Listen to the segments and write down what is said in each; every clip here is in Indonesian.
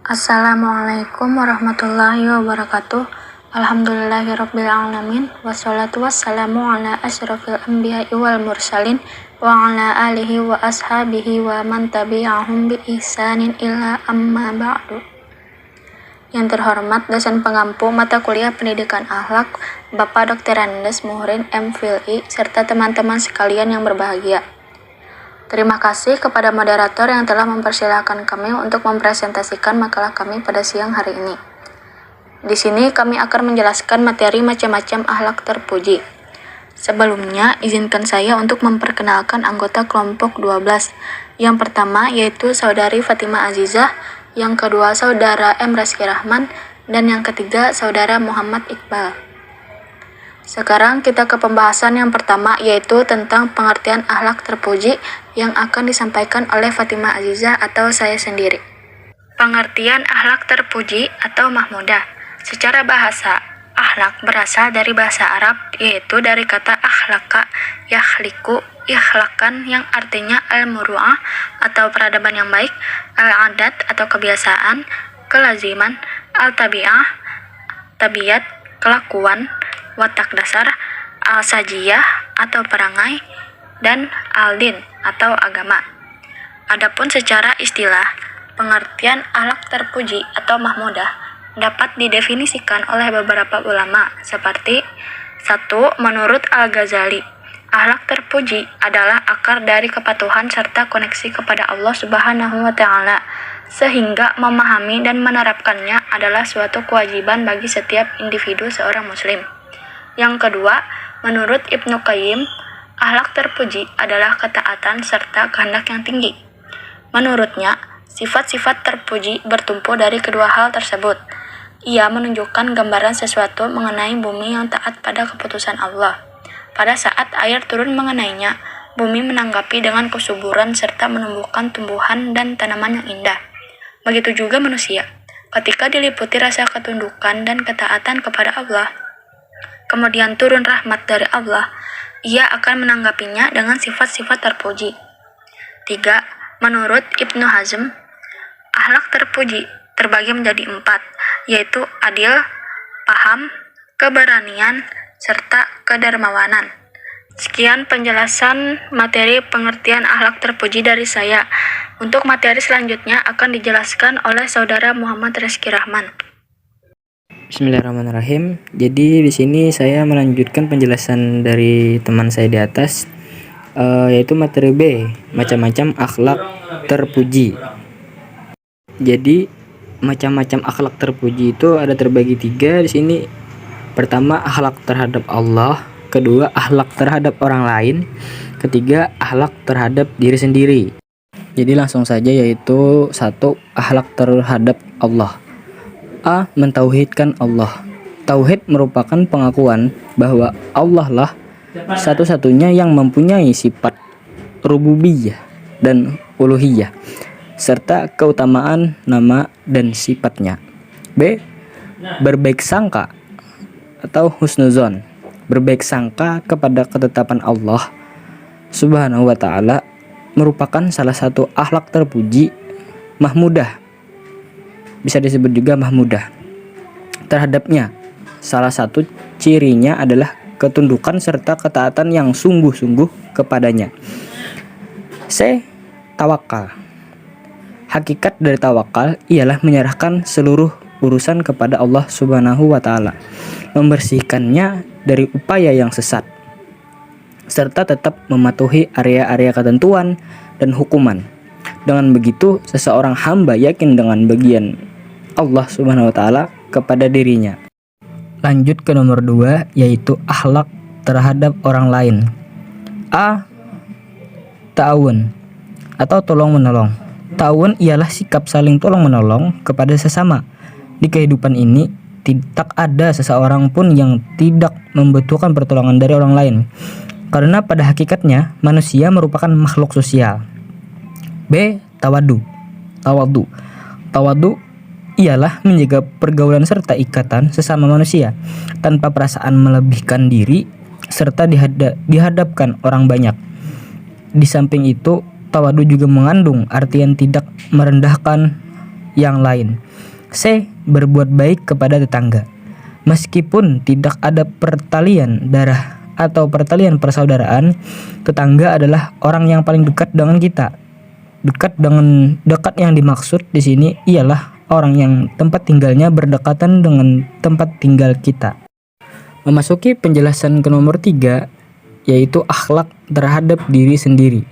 Assalamualaikum warahmatullahi wabarakatuh. Alhamdulillahirrabbilalamin. Wassalatu wassalamu ala asyrafil anbiya'i wal mursalin wa ala alihi wa ashabihi wa man tabi'ahum bi ihsanin ila amma ba'du. Yang terhormat dosen pengampu mata kuliah pendidikan akhlak Bapak Dr. Andes Muhrin MPhilI serta teman-teman sekalian yang berbahagia. Terima kasih kepada moderator yang telah mempersilahkan kami untuk mempresentasikan makalah kami pada siang hari ini. Di sini kami akan menjelaskan materi macam-macam akhlak terpuji. Sebelumnya, izinkan saya untuk memperkenalkan anggota kelompok 12. Yang pertama yaitu Saudari Fatimah Azizah, yang kedua Saudara M. Rizky Rahman, dan yang ketiga Saudara Muhammad Iqbal. Sekarang kita ke pembahasan yang pertama yaitu tentang pengertian akhlak terpuji yang akan disampaikan oleh Fatimah Azizah atau saya sendiri. Pengertian akhlak terpuji atau mahmudah. Secara bahasa, akhlak berasal dari bahasa Arab yaitu dari kata akhlaka, yakhliku, ikhlakan yang artinya al-muru'ah atau peradaban yang baik, al-adat atau kebiasaan, kelaziman, al-tabi'ah, tabiat, kelakuan, watak dasar, al-sajiyah atau perangai, dan al-din atau agama. Adapun secara istilah, pengertian akhlak terpuji atau mahmudah dapat didefinisikan oleh beberapa ulama seperti 1. Menurut Al-Ghazali, akhlak terpuji adalah akar dari kepatuhan serta koneksi kepada Allah Subhanahu wa Ta'ala, sehingga memahami dan menerapkannya adalah suatu kewajiban bagi setiap individu seorang muslim. Yang kedua, menurut Ibnu Qayyim, akhlak terpuji adalah ketaatan serta kehendak yang tinggi. Menurutnya, sifat-sifat terpuji bertumpu dari kedua hal tersebut. Ia menunjukkan gambaran sesuatu mengenai bumi yang taat pada keputusan Allah. Pada saat air turun mengenainya, bumi menanggapi dengan kesuburan serta menumbuhkan tumbuhan dan tanaman yang indah. Begitu juga manusia, ketika diliputi rasa ketundukan dan ketaatan kepada Allah, kemudian turun rahmat dari Allah, ia akan menanggapinya dengan sifat-sifat terpuji. 3. Menurut Ibnu Hazm, akhlak terpuji terbagi menjadi 4, yaitu adil, paham, keberanian, serta kedermawanan. Sekian penjelasan materi pengertian akhlak terpuji dari saya. Untuk materi selanjutnya akan dijelaskan oleh Saudara Muhammad Rizky Rahman. Bismillahirrahmanirrahim. Jadi di sini saya melanjutkan penjelasan dari teman saya di atas, yaitu materi B, macam-macam akhlak terpuji. Jadi macam-macam akhlak terpuji itu ada terbagi 3 di sini. Pertama, akhlak terhadap Allah. Kedua, akhlak terhadap orang lain. Ketiga, akhlak terhadap diri sendiri. Jadi langsung saja, yaitu 1. Akhlak terhadap Allah. A. Mentauhidkan Allah. Tauhid merupakan pengakuan bahwa Allah lah satu-satunya yang mempunyai sifat rububiyah dan uluhiyah, serta keutamaan nama dan sifatnya. B. Berbaik sangka atau husnuzon. Berbaik sangka kepada ketetapan Allah Subhanahu wa Ta'ala merupakan salah satu akhlak terpuji mahmudah. Bisa disebut juga mahmudah. Terhadapnya, salah satu cirinya adalah ketundukan serta ketaatan yang sungguh-sungguh kepadanya. C. Tawakal. Hakikat dari tawakal ialah menyerahkan seluruh urusan kepada Allah Subhanahu wa Ta'ala, membersihkannya dari upaya yang sesat, serta tetap mematuhi area-area ketentuan dan hukuman. Dengan begitu, seseorang hamba yakin dengan bagian Allah Subhanahu wa Ta'ala kepada dirinya. Lanjut ke nomor 2, yaitu akhlak terhadap orang lain. A. Ta'awun atau tolong menolong. Ta'awun ialah sikap saling tolong menolong kepada sesama. Di kehidupan ini tidak ada seseorang pun yang tidak membutuhkan pertolongan dari orang lain, karena pada hakikatnya manusia merupakan makhluk sosial. B. Tawadu. Tawadu ialah menjaga pergaulan serta ikatan sesama manusia tanpa perasaan melebihkan diri serta dihadapkan orang banyak. Di samping itu, tawadu juga mengandung artian tidak merendahkan yang lain. C. Berbuat baik kepada tetangga. Meskipun tidak ada pertalian darah atau pertalian persaudaraan, tetangga adalah orang yang paling dekat dengan kita. Dekat yang dimaksud di sini ialah orang yang tempat tinggalnya berdekatan dengan tempat tinggal kita. Memasuki penjelasan ke nomor 3, yaitu akhlak terhadap diri sendiri.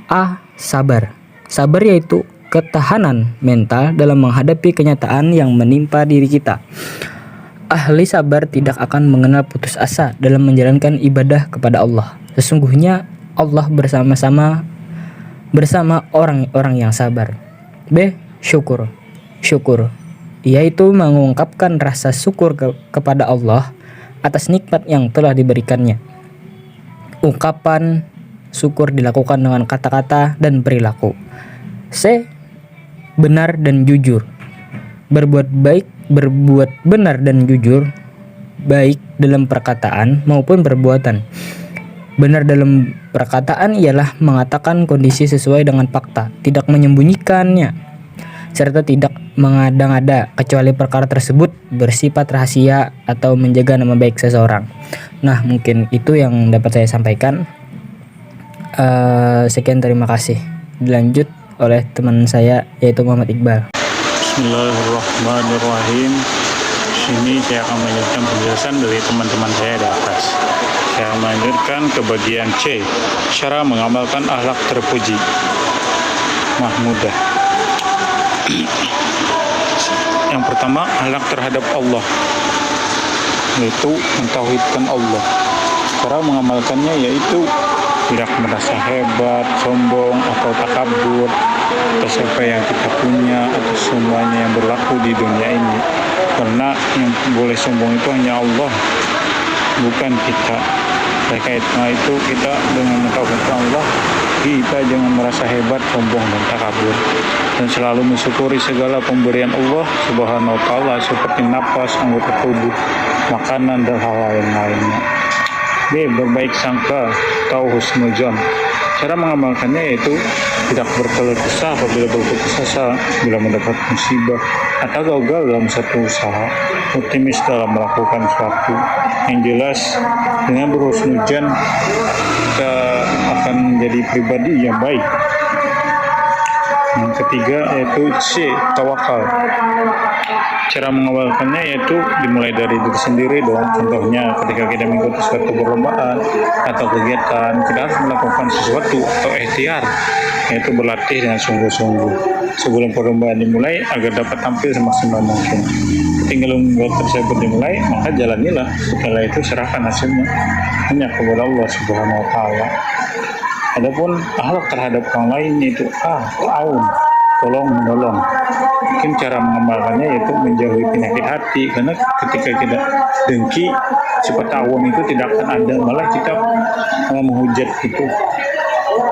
A. Sabar. Sabar yaitu ketahanan mental dalam menghadapi kenyataan yang menimpa diri kita. Ahli sabar tidak akan mengenal putus asa dalam menjalankan ibadah kepada Allah. Sesungguhnya Allah bersama orang-orang yang sabar. B. Syukur, yaitu mengungkapkan rasa syukur kepada Allah atas nikmat yang telah diberikannya. Ungkapan syukur dilakukan dengan kata-kata dan perilaku. C. Benar dan jujur. Berbuat benar dan jujur, baik dalam perkataan maupun perbuatan. Benar dalam perkataan ialah mengatakan kondisi sesuai dengan fakta, tidak menyembunyikannya, serta tidak mengada-ngada kecuali perkara tersebut bersifat rahasia atau menjaga nama baik seseorang. Nah, mungkin itu yang dapat saya sampaikan. Sekian, terima kasih. Dilanjut oleh teman saya yaitu Muhammad Iqbal. Bismillahirrahmanirrahim. Sini saya akan melanjutkan penjelasan dari teman-teman saya di atas. Saya melanjutkan ke bagian C, cara mengamalkan akhlak terpuji. Mahmudah. Yang pertama, akhlak terhadap Allah, yaitu mentauhidkan Allah. Cara mengamalkannya yaitu tidak merasa hebat, sombong, atau takabur atas apa yang kita punya, atau semuanya yang berlaku di dunia ini. Karena yang boleh sombong itu hanya Allah, bukan kita. Oleh karena itu kita dengan mentauhidkan Allah, kita jangan merasa hebat, sombong, dan takabur, dan selalu mensyukuri segala pemberian Allah Subhanahu wa Ta'ala, seperti napas, anggota tubuh, makanan, dan hal lain-lainnya. B. Berbaik sangka atau husnuzon. Cara mengamalkannya yaitu tidak berkeluh kesah apabila berputus asa, bila mendapat musibah atau gagal dalam satu usaha, optimis dalam melakukan sesuatu. Yang jelas, dengan berhusnuzon kita akan menjadi pribadi yang baik. Yang ketiga yaitu C. Tawakal. Cara mengawalkannya yaitu dimulai dari diri sendiri dong. Contohnya ketika kita mengikuti suatu perlombaan atau kegiatan, kita harus melakukan sesuatu atau ikhtiar, yaitu berlatih dengan sungguh-sungguh sebelum perlombaan dimulai agar dapat tampil semaksimal mungkin. Ketika lomba tersebut dimulai, maka jalanilah. Setelah itu serahkan hasilnya hanya kepada Allah Subhanahu wa Ta'ala. Adapun akhlak terhadap orang lain yaitu ta'awun, tolong menolong. Mungkin cara mengamalkannya yaitu menjauhi penyakit hati, karena ketika kita dengki, sifat ta'awun itu tidak akan ada, malah kita menghujat itu.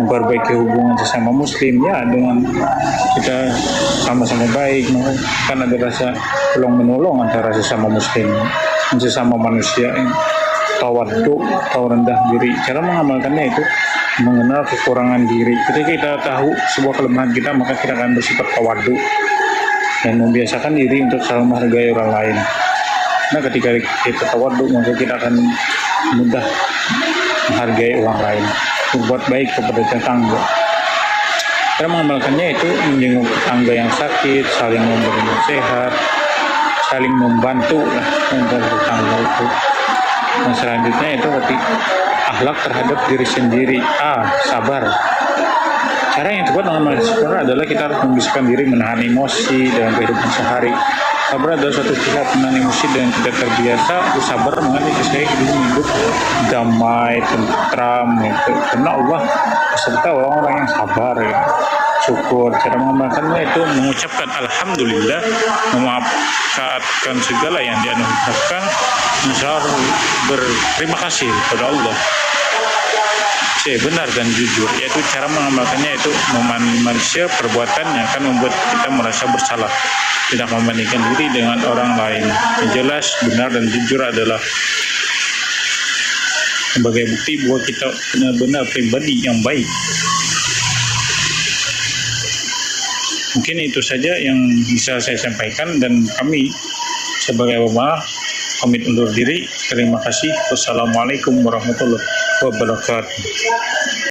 Memperbaiki hubungan sesama muslim ya, dengan kita sama-sama baik, maka kan ada rasa tolong menolong antara sesama muslim dan sesama manusia. Tawaddu atau rendah diri. Cara mengamalkannya itu mengenal kekurangan diri. Ketika kita tahu sebuah kelemahan kita, maka kita akan bersifat tawaddu dan membiasakan diri untuk selalu menghargai orang lain. Nah, ketika kita tawaddu, maka kita akan mudah menghargai orang lain, berbuat baik kepada tetangga. Cara mengamalkannya itu menjenguk tetangga yang sakit, saling memberi nasihat, saling membantu untuk tetangga itu. Dan selanjutnya itu berarti akhlak terhadap diri sendiri. Sabar. Cara yang tepat mengamalkan sabar adalah kita harus membiasakan diri menahan emosi dalam kehidupan sehari. Sabar adalah suatu sikap menahan emosi dan tidak terbiasa. Sabar mengenai sesuai hidup damai, tentram, gitu. Karena Allah beserta orang-orang yang sabar, gitu. Syukur. Cara mengamalkannya itu mengucapkan alhamdulillah, memaafkan segala yang dianugerahkan, selalu berterima kasih kepada Allah. C. Benar dan jujur, yaitu cara mengamalkannya itu memahami manusia perbuatan yang akan membuat kita merasa bersalah, tidak membandingkan diri dengan orang lain. Yang jelas, benar dan jujur adalah sebagai bukti bahwa kita benar-benar pribadi yang baik. Mungkin itu saja yang bisa saya sampaikan, dan kami sebagai Abah pamit undur diri. Terima kasih. Wassalamualaikum warahmatullahi wabarakatuh.